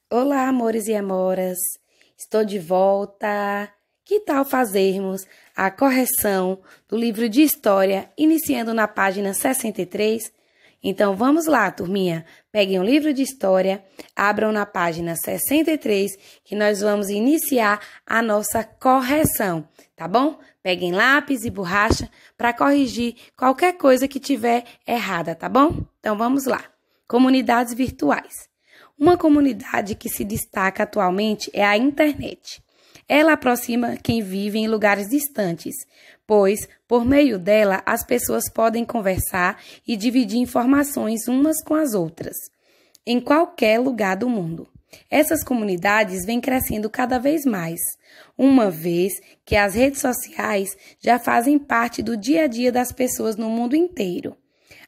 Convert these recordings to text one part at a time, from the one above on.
Olá, amores e amoras. Estou de volta. Que tal fazermos a correção do livro de história, iniciando na página 63? Então, vamos lá, turminha. Peguem o livro de história, abram na página 63, que nós vamos iniciar a nossa correção, tá bom? Peguem lápis e borracha para corrigir qualquer coisa que tiver errada, tá bom? Então, vamos lá. Comunidades virtuais. Uma comunidade que se destaca atualmente é a internet. Ela aproxima quem vive em lugares distantes, pois, por meio dela, as pessoas podem conversar e dividir informações umas com as outras, em qualquer lugar do mundo. Essas comunidades vêm crescendo cada vez mais, uma vez que as redes sociais já fazem parte do dia a dia das pessoas no mundo inteiro.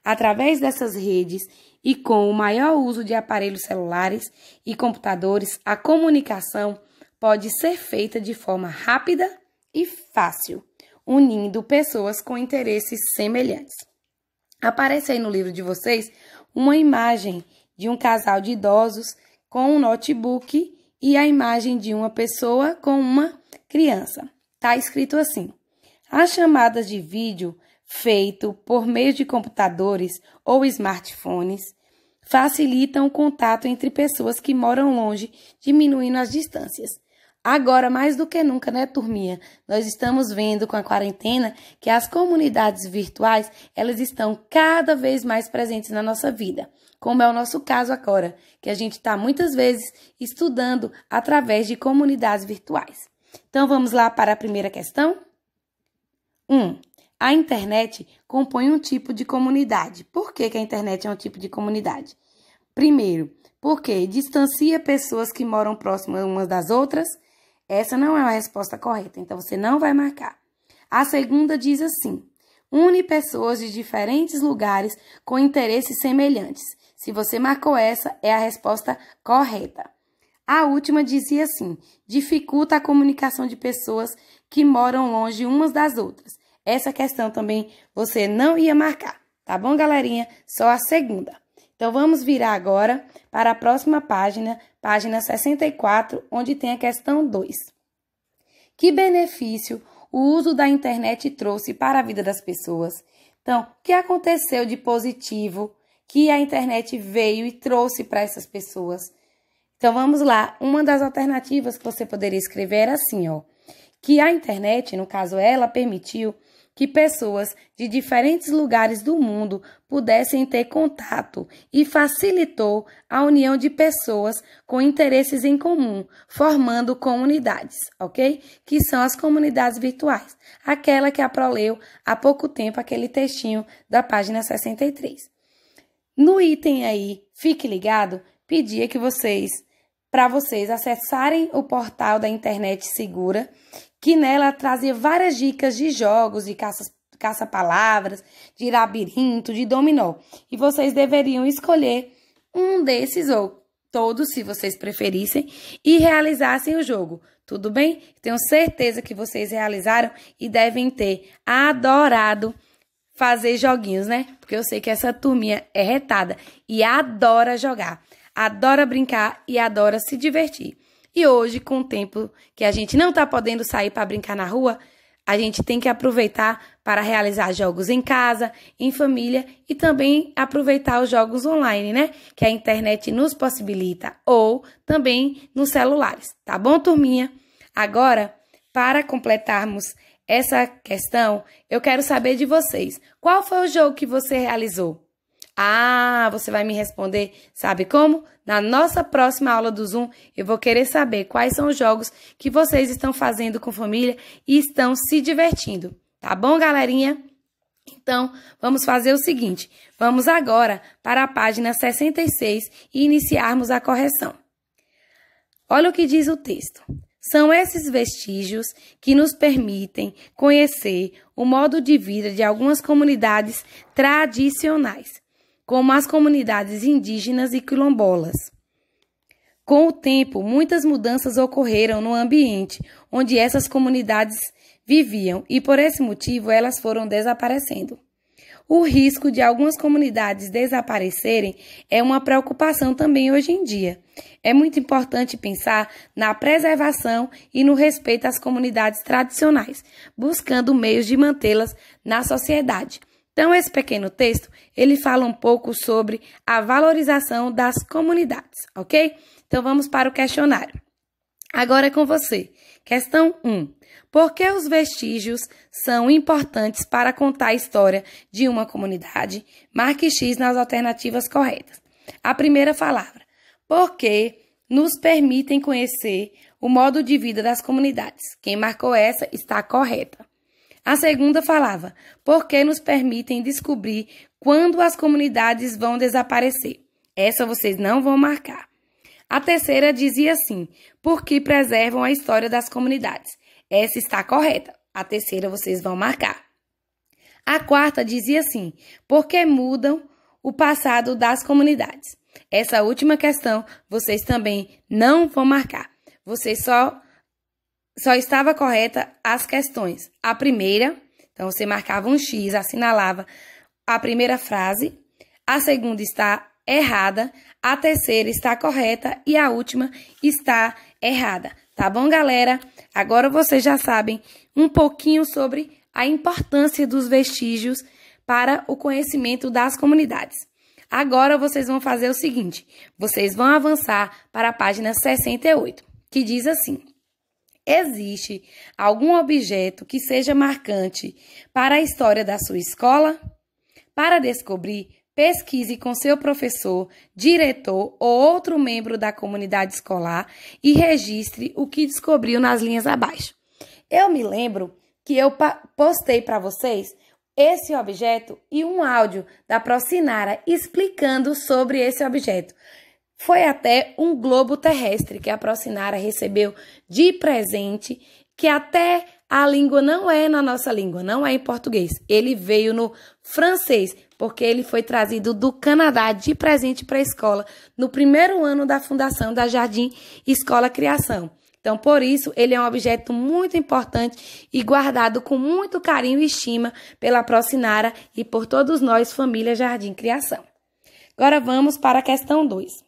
Através dessas redes e com o maior uso de aparelhos celulares e computadores, a comunicação pode ser feita de forma rápida e fácil, unindo pessoas com interesses semelhantes. Aparece aí no livro de vocês uma imagem de um casal de idosos com um notebook e a imagem de uma pessoa com uma criança. Está escrito assim: as chamadas de vídeo feito por meio de computadores ou smartphones facilitam o contato entre pessoas que moram longe, diminuindo as distâncias. Agora, mais do que nunca, né, turminha? Nós estamos vendo com a quarentena que as comunidades virtuais, elas estão cada vez mais presentes na nossa vida, como é o nosso caso agora, que a gente está muitas vezes estudando através de comunidades virtuais. Então, vamos lá para a primeira questão? 1. A internet compõe um tipo de comunidade. Por que a internet é um tipo de comunidade? Primeiro, porque distancia pessoas que moram próximas umas das outras. Essa não é a resposta correta, então você não vai marcar. A segunda diz assim: une pessoas de diferentes lugares com interesses semelhantes. Se você marcou essa, é a resposta correta. A última dizia assim: dificulta a comunicação de pessoas que moram longe umas das outras. Essa questão também você não ia marcar, tá bom, galerinha? Só a segunda. Então, vamos virar agora para a próxima página, página 64, onde tem a questão 2. Que benefício o uso da internet trouxe para a vida das pessoas? Então, o que aconteceu de positivo que a internet veio e trouxe para essas pessoas? Então, vamos lá. Uma das alternativas que você poderia escrever era assim, ó. Que a internet, no caso ela, permitiu que pessoas de diferentes lugares do mundo pudessem ter contato e facilitou a união de pessoas com interesses em comum, formando comunidades, ok? Que são as comunidades virtuais. Aquela que a Pro leu há pouco tempo, aquele textinho da página 63. No item aí, fique ligado, pedia que para vocês acessarem o portal da internet segura, que nela trazia várias dicas de jogos, de caça-palavras, de labirinto, de dominó. E vocês deveriam escolher um desses, ou todos, se vocês preferissem, e realizassem o jogo. Tudo bem? Tenho certeza que vocês realizaram e devem ter adorado fazer joguinhos, né? Porque eu sei que essa turminha é retada e adora jogar, adora brincar e adora se divertir. E hoje, com o tempo que a gente não está podendo sair para brincar na rua, a gente tem que aproveitar para realizar jogos em casa, em família e também aproveitar os jogos online, né? Que a internet nos possibilita, ou também nos celulares, tá bom, turminha? Agora, para completarmos essa questão, eu quero saber de vocês. Qual foi o jogo que você realizou? Ah, você vai me responder, sabe como? Na nossa próxima aula do Zoom, eu vou querer saber quais são os jogos que vocês estão fazendo com família e estão se divertindo. Tá bom, galerinha? Então, vamos fazer o seguinte. Vamos agora para a página 66 e iniciarmos a correção. Olha o que diz o texto. São esses vestígios que nos permitem conhecer o modo de vida de algumas comunidades tradicionais, como as comunidades indígenas e quilombolas. Com o tempo, muitas mudanças ocorreram no ambiente onde essas comunidades viviam e, por esse motivo, elas foram desaparecendo. O risco de algumas comunidades desaparecerem é uma preocupação também hoje em dia. É muito importante pensar na preservação e no respeito às comunidades tradicionais, buscando meios de mantê-las na sociedade. Então, esse pequeno texto, ele fala um pouco sobre a valorização das comunidades, ok? Então, vamos para o questionário. Agora é com você. Questão 1. Por que os vestígios são importantes para contar a história de uma comunidade? Marque X nas alternativas corretas. A primeira palavra. Porque nos permitem conhecer o modo de vida das comunidades. Quem marcou essa está correta. A segunda falava, porque nos permitem descobrir quando as comunidades vão desaparecer. Essa vocês não vão marcar. A terceira dizia assim, porque preservam a história das comunidades. Essa está correta. A terceira vocês vão marcar. A quarta dizia assim, porque mudam o passado das comunidades. Essa última questão vocês também não vão marcar. Vocês só estava correta as questões. A primeira, então você marcava um X, assinalava a primeira frase. A segunda está errada. A terceira está correta e a última está errada. Tá bom, galera? Agora vocês já sabem um pouquinho sobre a importância dos vestígios para o conhecimento das comunidades. Agora vocês vão fazer o seguinte, vocês vão avançar para a página 68, que diz assim: existe algum objeto que seja marcante para a história da sua escola? Para descobrir, pesquise com seu professor, diretor ou outro membro da comunidade escolar e registre o que descobriu nas linhas abaixo. Eu me lembro que eu postei para vocês esse objeto e um áudio da Procinara explicando sobre esse objeto. Foi até um globo terrestre que a Procinara recebeu de presente, que até a língua não é na nossa língua, não é em português. Ele veio no francês, porque ele foi trazido do Canadá de presente para a escola no primeiro ano da fundação da Jardim Escola Criação. Então, por isso, ele é um objeto muito importante e guardado com muito carinho e estima pela Procinara e por todos nós, família Jardim Criação. Agora vamos para a questão 2.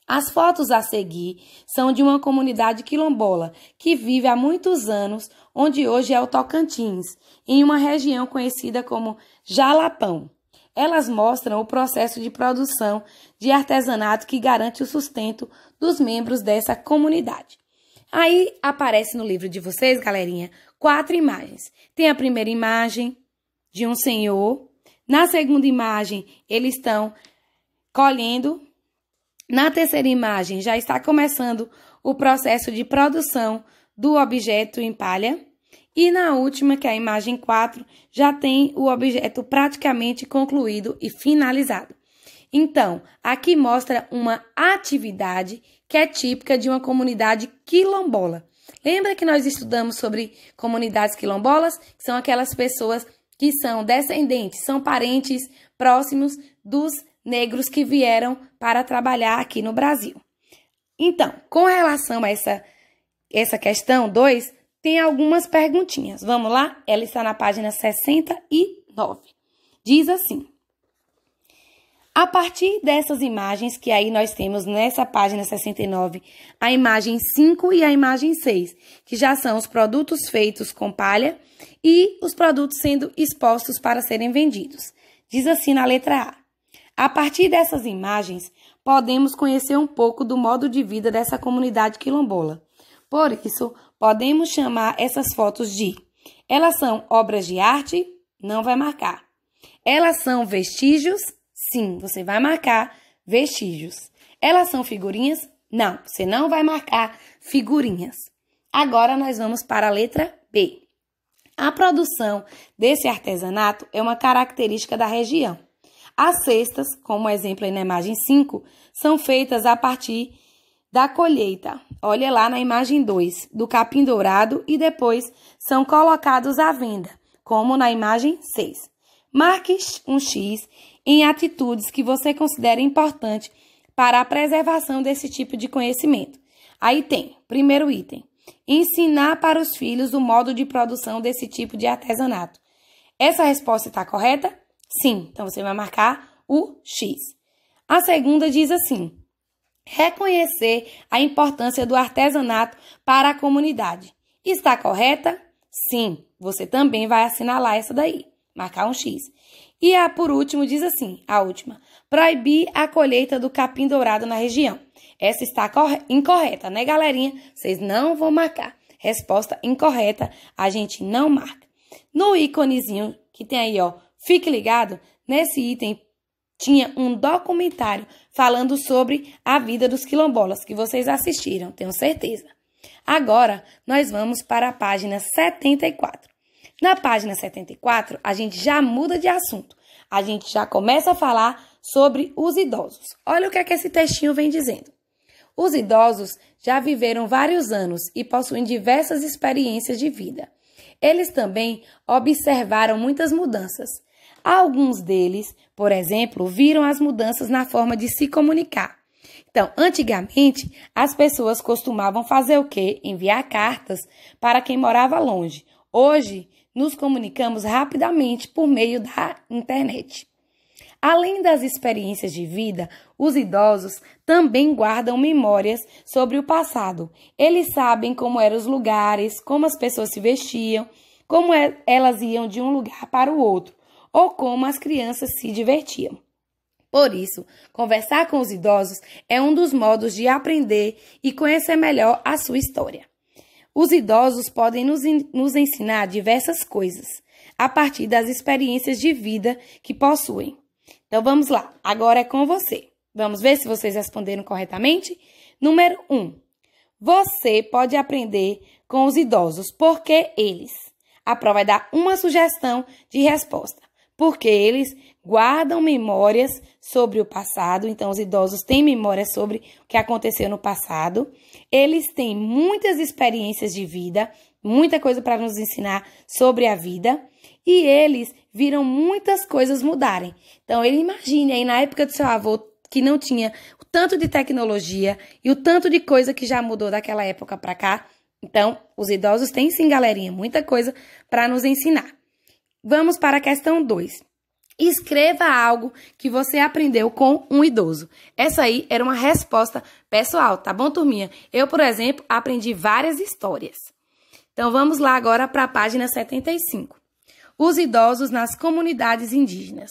As fotos a seguir são de uma comunidade quilombola que vive há muitos anos, onde hoje é o Tocantins, em uma região conhecida como Jalapão. Elas mostram o processo de produção de artesanato que garante o sustento dos membros dessa comunidade. Aí aparece no livro de vocês, galerinha, 4 imagens. Tem a primeira imagem de um senhor. Na segunda imagem, eles estão colhendo. Na terceira imagem, já está começando o processo de produção do objeto em palha. E na última, que é a imagem 4, já tem o objeto praticamente concluído e finalizado. Então, aqui mostra uma atividade que é típica de uma comunidade quilombola. Lembra que nós estudamos sobre comunidades quilombolas? Que são aquelas pessoas que são descendentes, são parentes próximos dos negros que vieram para trabalhar aqui no Brasil. Então, com relação a essa questão 2, tem algumas perguntinhas. Vamos lá? Ela está na página 69. Diz assim: a partir dessas imagens, que aí nós temos nessa página 69, a imagem 5 e a imagem 6, que já são os produtos feitos com palha e os produtos sendo expostos para serem vendidos. Diz assim na letra A: a partir dessas imagens, podemos conhecer um pouco do modo de vida dessa comunidade quilombola. Por isso, podemos chamar essas fotos de: elas são obras de arte? Não vai marcar. Elas são vestígios? Sim, você vai marcar vestígios. Elas são figurinhas? Não, você não vai marcar figurinhas. Agora nós vamos para a letra B. A produção desse artesanato é uma característica da região. As cestas, como exemplo aí na imagem 5, são feitas a partir da colheita. Olha lá na imagem 2, do capim dourado, e depois são colocados à venda, como na imagem 6. Marque um X em atitudes que você considera importante para a preservação desse tipo de conhecimento. Aí tem, primeiro item, ensinar para os filhos o modo de produção desse tipo de artesanato. Essa resposta está correta? Sim, então você vai marcar o X. A segunda diz assim: reconhecer a importância do artesanato para a comunidade. Está correta? Sim, você também vai assinalar essa daí, marcar um X. E a por último diz assim, a última: proibir a colheita do capim dourado na região. Essa está incorreta, né, galerinha? Vocês não vão marcar. Resposta incorreta, a gente não marca. No íconezinho que tem aí, ó, fique ligado, nesse item tinha um documentário falando sobre a vida dos quilombolas, que vocês assistiram, tenho certeza. Agora, nós vamos para a página 74. Na página 74, a gente já muda de assunto. A gente já começa a falar sobre os idosos. Olha o que é que esse textinho vem dizendo. Os idosos já viveram vários anos e possuem diversas experiências de vida. Eles também observaram muitas mudanças. Alguns deles, por exemplo, viram as mudanças na forma de se comunicar. Então, antigamente, as pessoas costumavam fazer o quê? Enviar cartas para quem morava longe. Hoje, nos comunicamos rapidamente por meio da internet. Além das experiências de vida, os idosos também guardam memórias sobre o passado. Eles sabem como eram os lugares, como as pessoas se vestiam, como elas iam de um lugar para o outro, ou como as crianças se divertiam. Por isso, conversar com os idosos é um dos modos de aprender e conhecer melhor a sua história. Os idosos podem nos ensinar diversas coisas, a partir das experiências de vida que possuem. Então, vamos lá. Agora é com você. Vamos ver se vocês responderam corretamente? Número 1. Você pode aprender com os idosos porque eles. A prova vai dar uma sugestão de resposta. Porque eles guardam memórias sobre o passado. Então, os idosos têm memórias sobre o que aconteceu no passado. Eles têm muitas experiências de vida, muita coisa para nos ensinar sobre a vida. E eles viram muitas coisas mudarem. Então, ele imagine aí na época do seu avô, que não tinha o tanto de tecnologia e o tanto de coisa que já mudou daquela época para cá. Então, os idosos têm sim, galerinha, muita coisa para nos ensinar. Vamos para a questão 2. Escreva algo que você aprendeu com um idoso. Essa aí era uma resposta pessoal, tá bom, turminha? Eu, por exemplo, aprendi várias histórias. Então, vamos lá agora para a página 75. Os idosos nas comunidades indígenas.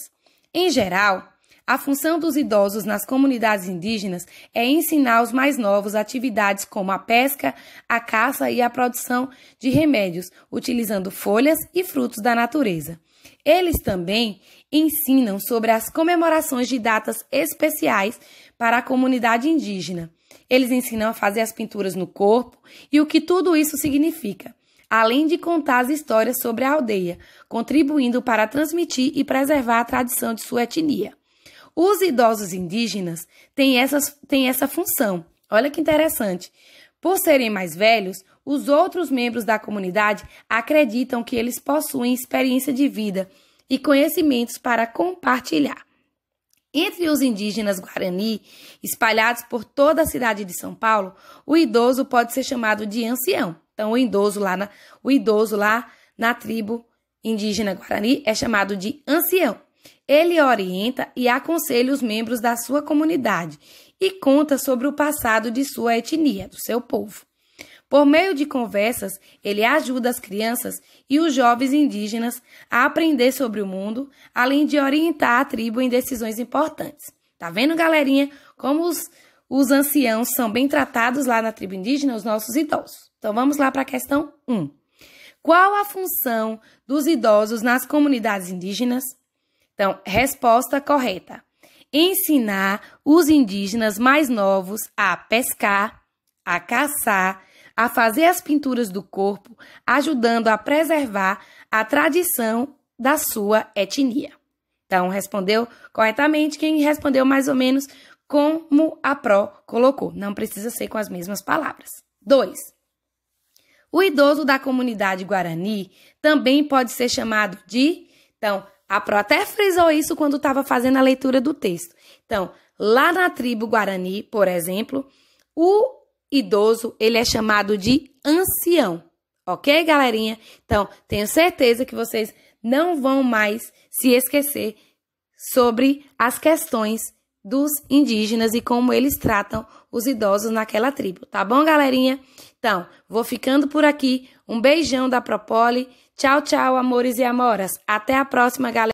Em geral, a função dos idosos nas comunidades indígenas é ensinar os mais novos atividades como a pesca, a caça e a produção de remédios, utilizando folhas e frutos da natureza. Eles também ensinam sobre as comemorações de datas especiais para a comunidade indígena. Eles ensinam a fazer as pinturas no corpo e o que tudo isso significa, além de contar as histórias sobre a aldeia, contribuindo para transmitir e preservar a tradição de sua etnia. Os idosos indígenas têm essa função. Olha que interessante. Por serem mais velhos, os outros membros da comunidade acreditam que eles possuem experiência de vida e conhecimentos para compartilhar. Entre os indígenas Guarani, espalhados por toda a cidade de São Paulo, o idoso pode ser chamado de ancião. Então, o idoso lá na tribo indígena Guarani é chamado de ancião. Ele orienta e aconselha os membros da sua comunidade e conta sobre o passado de sua etnia, do seu povo. Por meio de conversas, ele ajuda as crianças e os jovens indígenas a aprender sobre o mundo, além de orientar a tribo em decisões importantes. Tá vendo, galerinha, como os anciãos são bem tratados lá na tribo indígena, os nossos idosos? Então, vamos lá para a questão 1. Qual a função dos idosos nas comunidades indígenas? Então, resposta correta. Ensinar os indígenas mais novos a pescar, a caçar, a fazer as pinturas do corpo, ajudando a preservar a tradição da sua etnia. Então, respondeu corretamente quem respondeu mais ou menos como a Pro colocou. Não precisa ser com as mesmas palavras. 2. O idoso da comunidade Guarani também pode ser chamado de... Então, a Pro até frisou isso quando estava fazendo a leitura do texto. Então, lá na tribo Guarani, por exemplo, o idoso, ele é chamado de ancião. Ok, galerinha? Então, tenho certeza que vocês não vão mais se esquecer sobre as questões dos indígenas e como eles tratam os idosos naquela tribo. Tá bom, galerinha? Então, vou ficando por aqui. Um beijão da Propoli. Tchau, tchau, amores e amoras. Até a próxima, galera.